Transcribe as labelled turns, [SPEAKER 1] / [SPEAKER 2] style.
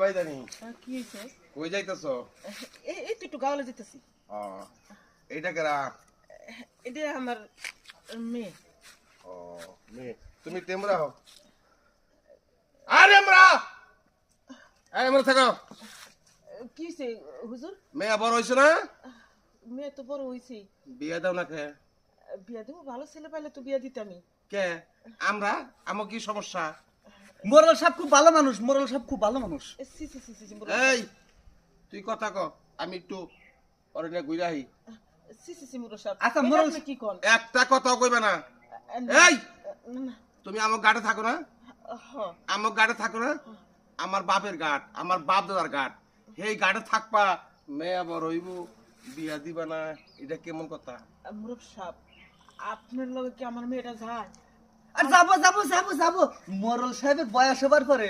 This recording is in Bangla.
[SPEAKER 1] ভাই জানি
[SPEAKER 2] কি হয়েছে?
[SPEAKER 1] কই যাইতেছ?
[SPEAKER 2] এই তো একটু গাওয়ালে যেতেছি।
[SPEAKER 1] এইটা কেরা?
[SPEAKER 2] এটা আমার মেয়ে।
[SPEAKER 1] ও মেয়ে, তুমি টেমরা হও। আরে আমরা আরে আমরা থাকো।
[SPEAKER 2] কি হয়েছে হুজুর?
[SPEAKER 1] মেয়ে বড় হইছে না?
[SPEAKER 2] মেয়ে তো বড় হয়েছে।
[SPEAKER 1] বিয়ে দাও না কে?
[SPEAKER 2] বিয়া দেবো, ভালো ছেলে পাইলে তো বিয়া দিতামই।
[SPEAKER 1] কে? আমরা? আমার কি সমস্যা?
[SPEAKER 3] মোরাল সাহেব খুব ভালো মানুষ, মোরাল সাহেব খুব ভালো মানুষ।
[SPEAKER 2] সি সি সি সি
[SPEAKER 1] এই তুই কথা ক, আমি একটু অরণ্যে ঘুরে আহি।
[SPEAKER 2] সি সি সি মুরো সাহেব।
[SPEAKER 3] আচ্ছা,
[SPEAKER 2] এটা
[SPEAKER 3] মোরাল-
[SPEAKER 2] আপনি কি কোন?
[SPEAKER 1] একটা কথাও কইবে না। এই
[SPEAKER 2] না,
[SPEAKER 1] তুমি আমার গাড়ে থাকো না?
[SPEAKER 2] হ্যাঁ।
[SPEAKER 1] আমার গাড়ে থাকো না? আমার বাপের গাট, আমার বাপ দাদার গাট, সেই গাড়ে থাকবা, মেয়ে বড় হইব, বিয়া দিবা না, এটা কেমন কথা?
[SPEAKER 2] মুরব সাহেব, আপনার লগে কি আমার মেয়েটা যায়?
[SPEAKER 3] আর যাবো যাবো যাবো যাবো, মোরাল সাহেবের বয়স হবার পরে